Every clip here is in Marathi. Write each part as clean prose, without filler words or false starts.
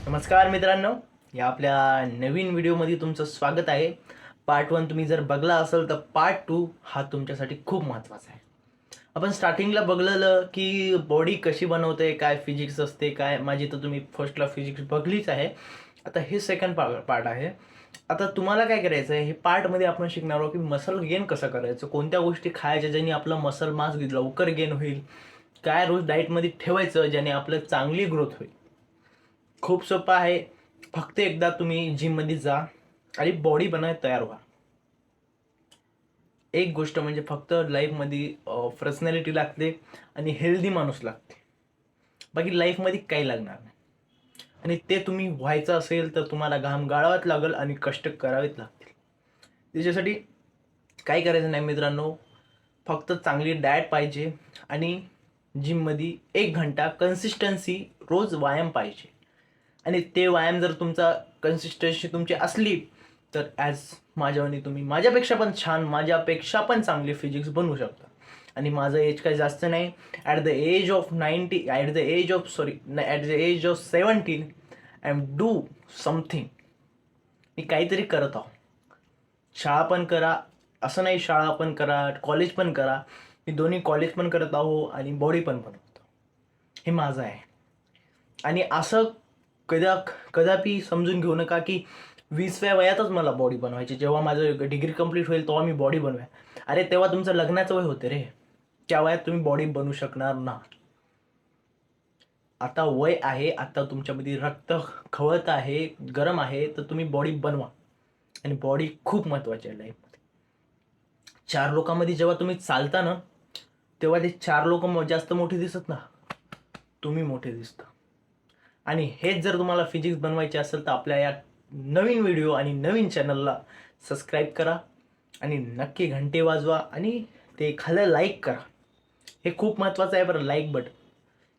नमस्कार मित्रांनो, या आपल्या नवीन व्हिडिओमध्ये तुमचं स्वागत आहे. पार्ट 1 तुम्ही जर बघला असेल तर पार्ट 2 हा तुमच्यासाठी खूप महत्त्वाचा आहे. आपण स्टार्टिंगला बघलेलं की बॉडी कशी बनवते, काय फिजिक्स असते, काय माझी तर तुम्ही फर्स्टला फिजिक्स बघलीच आहे. आता हे सेकंड पार्ट आहे. आता तुम्हाला काय करायचं आहे, हे पार्टमध्ये आपण शिकणार आहोत की मसल गेन कसं करायचं, कोणत्या गोष्टी खायच्या ज्याने आपलं मसल मास लवकर गेन होईल, काय रोज डाएटमध्ये ठेवायचं ज्याने आपलं चांगली ग्रोथ होईल. खूप सोपं आहे. फक्त एकदा तुम्ही जिममध्ये जा आणि बॉडी बनायला तयार व्हा. एक गोष्ट म्हणजे फक्त लाईफमध्ये पर्सनॅलिटी लागते आणि हेल्दी माणूस लागते. बाकी लाईफमध्ये काही लागणार नाही. आणि ते तुम्ही व्हायचं असेल तर तुम्हाला घाम गाळावाच लागेल आणि कष्ट करावेच लागतील. त्याच्यासाठी काय करायचं नाही मित्रांनो, फक्त चांगली डाएट पाहिजे आणि जिममध्ये 1 घंटा कन्सिस्टन्सी रोज व्यायाम पाहिजे. आणि ते व्यायाम जर तुमचा कन्सिस्टन्सी तुमची असली तर ॲज माझ्यावानी तुम्ही माझ्यापेक्षा पण छान, माझ्यापेक्षा पण चांगली फिजिक्स बनवू शकता. आणि माझं एज काही जास्त नाही. At the age of 17 I am do something. मी काहीतरी करत आहो. शाळा पण करा असं नाही, शाळा पण करा, कॉलेज पण करा. मी दोन्ही कॉलेज पण करत आहो आणि बॉडी पण बनवतो. हे माझं आहे. आणि असं कदापि समजून घेऊ नका की 20व्या वयातच मला बॉडी बनवायची, जेव्हा माझं डिग्री कंप्लीट होईल तेव्हा मी बॉडी बनवेन. अरे तेव्हा तुमचं लग्नाचं वय होते रे. त्या वयात तुम्ही बॉडी बनवू शकणार ना. आता वय आहे, आता तुमच्यामध्ये रक्त खवत आहे, गरम आहे, तर तुम्ही बॉडी बनवा. आणि बॉडी खूप महत्त्वाची आहे लाईफमध्ये. 4 लोकांमध्ये जेव्हा तुम्ही चालता ना, तेव्हा ते 4 लोक जास्त मोठे दिसत ना, तुम्ही मोठे दिसता. आणि हेच जर तुम्हाला फिजिक्स बनवायचे असेल तर आपल्या या नवीन व्हिडिओ आणि नवीन चॅनलला सबस्क्राईब करा आणि नक्की घंटे वाजवा आणि ते खाली लाईक करा. हे खूप महत्त्वाचं आहे बरं, लाईक बटन.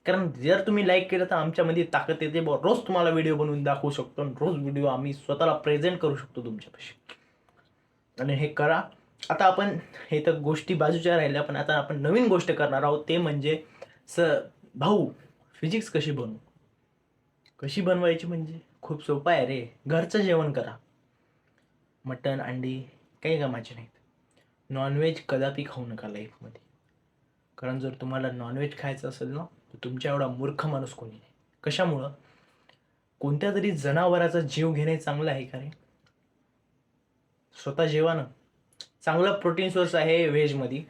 कारण जर तुम्ही लाईक केलं तर आमच्यामध्ये ताकद येते. रोज तुम्हाला व्हिडिओ बनवून दाखवू शकतो आणि रोज व्हिडिओ आम्ही स्वतःला प्रेझेंट करू शकतो तुमच्यापाशी. आणि हे करा. आता आपण हे तर गोष्टी बाजूच्या राहिल्या, पण आता आपण नवीन गोष्ट करणार आहोत. ते म्हणजे भाऊ, फिजिक्स कशी बनवायची म्हणजे खूप सोपं आहे रे. घरचं जेवण करा. मटण, अंडी काही कामाचे नाहीत. नॉनव्हेज कदापि खाऊ नका लाईफमध्ये. कारण जर तुम्हाला नॉनव्हेज खायचं असेल ना, तर तुमच्या एवढा मूर्ख माणूस कोणी नाही. कशामुळं? कोणत्या तरी जनावराचा जीव घेणे चांगलं आहे का रे? स्वतः जेवा ना. चांगला प्रोटीन सोर्स आहे व्हेजमध्ये.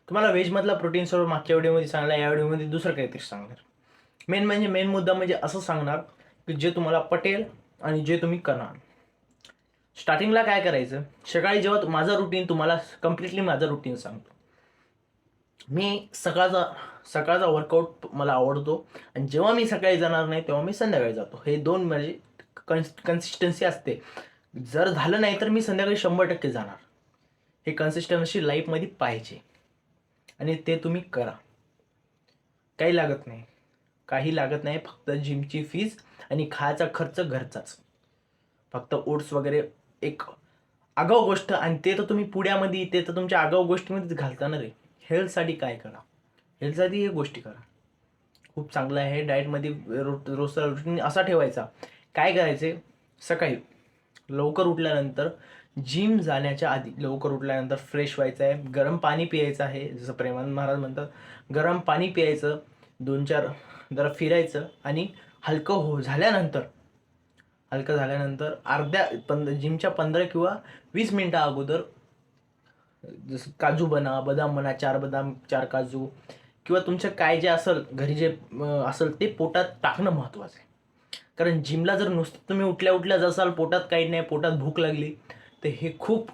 तुम्हाला व्हेजमधला प्रोटीन सोर्स मागच्या व्हिडिओमध्ये सांगला, या व्हिडिओमध्ये दुसरं काहीतरी सांगणार. मेन मुद्दा म्हणजे असं सांगणार की जे तुम्हाला पटेल आणि जे तुम्ही करणार. स्टार्टिंगला काय करायचं, सकाळी जेव्हा माझं रुटीन तुम्हाला कम्प्लिटली माझं रुटीन सांगतो. मी सकाळचा वर्कआउट मला आवडतो आणि जेव्हा मी सकाळी जाणार नाही तेव्हा मी संध्याकाळी जातो. हे 2 म्हणजे कन्सिस्टन्सी असते. जर झालं नाही तर मी संध्याकाळी 100% जाणार. हे कन्सिस्टन्सी लाईफमध्ये पाहिजे आणि ते तुम्ही करा. काही लागत नाही, फक्त जिमची फीज आणि खायचा खर्च घरचाच. फक्त ओट्स वगैरे एक आगाऊ गोष्ट, आणि ते तर तुम्ही पुण्यामध्ये, ते तर तुमच्या आगाऊ गोष्टीमध्येच घालता ना रे. हेल्थसाठी काय करा, हेल्थसाठी हे गोष्टी करा. खूप चांगलं आहे. डाएटमध्ये रोजचा रुटीन असा ठेवायचा. काय करायचे, सकाळी लवकर उठल्यानंतर, जिम जाण्याच्या आधी लवकर उठल्यानंतर फ्रेश व्हायचं आहे. गरम पाणी प्यायचं आहे. जसं प्रेमानंद महाराज म्हणतात, गरम पाणी प्यायचं. 2-4 जरा फिरायचं आणि हलकं झाल्यानंतर जिमच्या 15 किंवा 20 मिनिटं अगोदर जसं काजू बना, बदाम म्हणा, 4 बदाम 4 काजू किंवा तुमचं काय जे असेल घरी जे असेल ते पोटात टाकणं महत्त्वाचं आहे. कारण जिमला जर नुसतं तुम्ही उठल्या जासाल, पोटात काही नाही, पोटात भूक लागली, तर हे खूप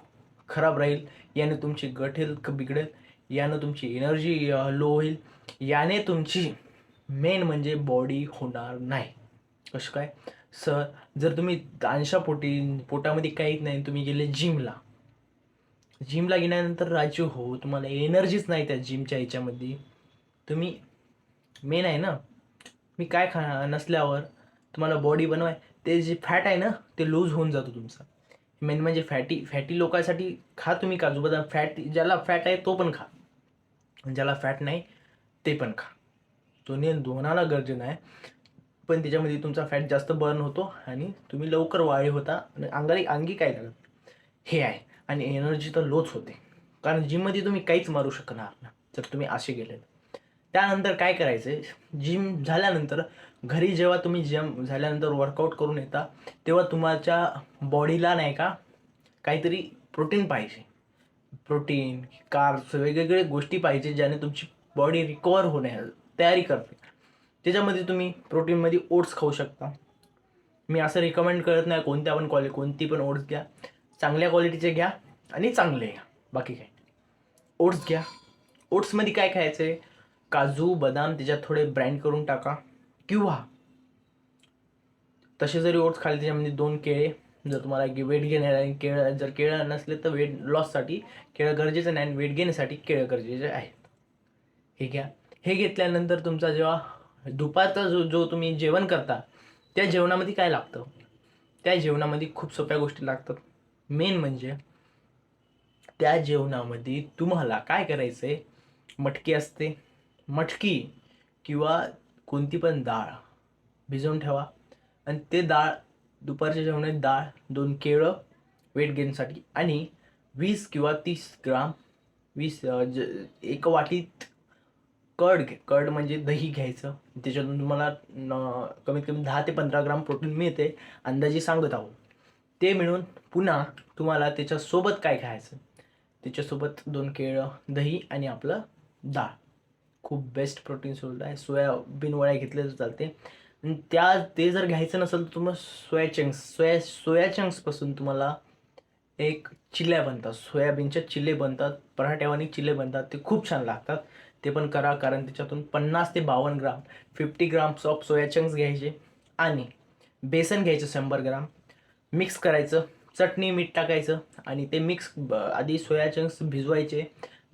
खराब राहील. याने तुमची गट हेल्थ बिघडेल, यानं तुमची एनर्जी लो होईल, याने तुमची मेन म्हणजे बॉडी होणार नाही. कसं काय सर? जर तुम्ही पोटामध्ये काहीच नाही, तुम्ही गेले जिमला गेल्यानंतर राजू हो, तुम्हाला एनर्जीच नाही त्या जिमच्या ह्याच्यामध्ये. तुम्ही मेन आहे ना, मी काय नसल्यावर तुम्हाला बॉडी बनवाय, ते जे फॅट आहे ना ते लूज होऊन जातो तुमचा. मेन म्हणजे फॅटी लोकांसाठी खा तुम्ही काजू बदाम. ज्याला फॅट आहे तो पण खा, ज्याला फॅट नाही ते पण खा. दोन्हाला गरजेनं आहे. पण त्याच्यामध्ये तुमचा फॅट जास्त बर्न होतो आणि तुम्ही लवकर वाढे होता आणि अंगी काय लागत हे आहे. आणि एनर्जी तर लोच होते, कारण जिममध्ये तुम्ही काहीच मारू शकणार ना जर तुम्ही असे गेले. त्यानंतर काय करायचं, जिम झाल्यानंतर घरी जेव्हा तुम्ही जिम झाल्यानंतर वर्कआउट करून येता तेव्हा तुमच्या बॉडीला नाही का काहीतरी प्रोटीन पाहिजे. प्रोटीन, कार्ब्स, वेगवेगळे गोष्टी पाहिजे ज्याने तुमची बॉडी रिकवर होण्या तयारी करते. त्याच्यामध्ये तुम्ही प्रोटीनमध्ये ओट्स खाऊ शकता. मी असं रिकमेंड करत नाही कोणत्या पण कोणती पण ओट्स घ्या, चांगल्या क्वालिटीचे घ्या आणि चांगले घ्या. बाकी काय, ओट्स घ्या. ओट्समध्ये काय खायचं आहे, काजू बदाम त्याच्यात थोडे ब्राइंड करून टाका, किंवा तसे जरी ओट्स खाल्ले त्याच्यामध्ये 2 केळे. जर तुम्हाला वेट गेन आहे, केळं जर केळं नसले तर वेट लॉससाठी केळं गरजेचं नाही, आणि वेट गेनसाठी केळं गरजेचे आहेत. हे घ्या. हे घेतल्यानंतर तुमचा जेव्हा दुपारचा जो तुम्ही जेवण करता त्या जेवणामध्ये काय लागतं, त्या जेवणामध्ये खूप सोप्या गोष्टी लागतात. मेन म्हणजे त्या जेवणामध्ये तुम्हाला काय करायचं आहे, मटकी असते, मटकी किंवा कोणती पण डाळ भिजवून ठेवा, आणि ते डाळ दुपारच्या जेवणात डाळ, 2 केळं वेट गेनसाठी, आणि 20 किंवा 30 ग्राम 20 एक वाटीत कर्ड म्हणजे दही घ्यायचं. त्याच्यातून तुम्हाला कमीत कमी 10 ते 15 ग्राम प्रोटीन मिळते, अंदाजे सांगत आहोत. ते मिळून पुन्हा तुम्हाला त्याच्यासोबत काय खायचं, त्याच्यासोबत 2 केळं, दही आणि आपलं डाळ. खूप बेस्ट प्रोटीन सोर्स आहे. सोयाबीन वड्या घेतल्या तर चालते. आणि ते जर घ्यायचं नसेल तर तुम्हाला सोया चंक्सपासून तुम्हाला एक चिल्या बनतात, सोयाबीनच्या चिले बनतात, पराठ्यावानी चिले बनतात, ते खूप छान लागतात. ते पण करा, कारण त्याच्यातून 50 ते 52 ग्राम 50 ग्राम्स ऑफ सोया चंक्स घ्यायचे, आणि बेसन घ्यायचं 100 ग्राम, मिक्स करायचं, चटणी मीठ टाकायचं, आणि ते मिक्स आधी सोया चंक्स भिजवायचे,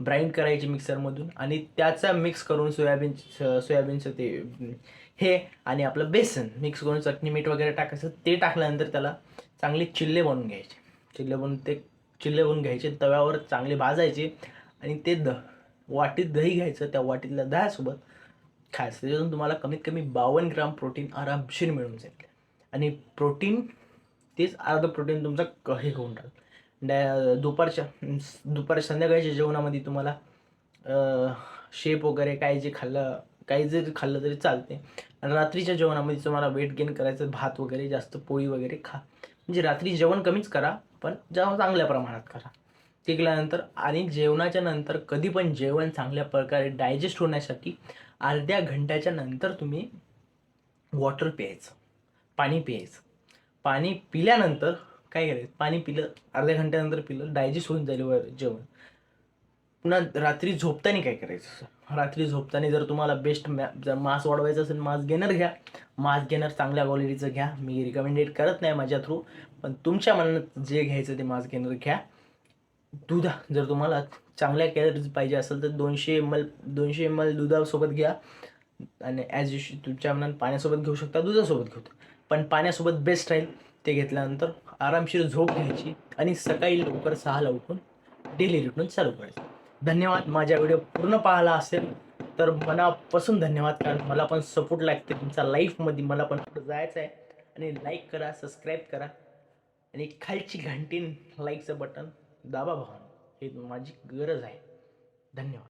ग्राइंड करायचे मिक्सरमधून, आणि त्याचा मिक्स करून सोयाबीनचं ते हे आणि आपलं बेसन मिक्स करून चटणी मीठ वगैरे टाकायचं. ते टाकल्यानंतर त्याला चांगले चिल्ले बनवून घ्यायचे. चिल्ले बनवून घ्यायचे, तव्यावर चांगले भाजायचे, आणि ते वाटीत दही घ्यायचं, त्या वाटीतल्या दह्यासोबत खायचं. त्याच्यातून तुम्हाला कमीत कमी 52 ग्राम प्रोटीन आरामशीर मिळून जाईल. आणि प्रोटीन तेच अर्धं प्रोटीन तुमचं हे होऊन राहिलं. दुपारच्या संध्याकाळच्या जेवणामध्ये तुम्हाला शेप वगैरे काही जरी खाल्लं तरी चालते. आणि रात्रीच्या जेवणामध्ये तुम्हाला वेट गेन करायचं, भात वगैरे जास्त पोळी वगैरे खा. म्हणजे रात्री जेवण कमीच करा, पण जेवण चांगल्या प्रमाणात करा. ते केल्यानंतर आणि जेवणाच्या नंतर कधी पण जेवण चांगल्या प्रकारे डायजेस्ट होण्यासाठी अर्ध्या घंट्याच्या नंतर तुम्ही वॉटर प्यायचं, पाणी प्यायचं. पाणी पिल्यानंतर काय करायचं, पाणी पिलं अर्ध्या घंट्यानंतर पिलं डायजेस्ट होऊन जाईल जेवण. पुन्हा रात्री झोपताना काय करायचं, रात्री झोपताना जर तुम्हाला बेस्ट जर मास वाढवायचं असेल मास गेनर घ्या. मास गेनर चांगल्या क्वालिटीचं घ्या, मी रिकमेंडेड करत नाही माझ्या थ्रू, पण तुमच्या मनात जे घ्यायचं ते मास गेनर घ्या. दूध जर तुम्हाला चांगल्या कॅलरीज पाहिजे असेल तर 200 ml दुधासोबत घ्या, आणि ॲज युशुअल तुमच्या मनात पाण्यासोबत घेऊ शकता, दुधासोबत घेऊ, पण पाण्यासोबत बेस्ट राहील. ते घेतल्यानंतर आरामशीर झोप घ्यायची, आणि सकाळी लवकर 6ला उठून डेली रुटीन चालू करायचं. धन्यवाद. माझ्या व्हिडिओ पूर्ण पाहिला असेल तर मनापासून धन्यवाद, कारण मला पण सपोर्ट लागते तुमच्या लाईफमध्ये, मला पण पुढे जायचं आहे. आणि लाईक करा, सबस्क्राईब करा, आणि खालची घंटीन लाईकचं बटन दाबा भावा, हे माझी गरज आहे. धन्यवाद.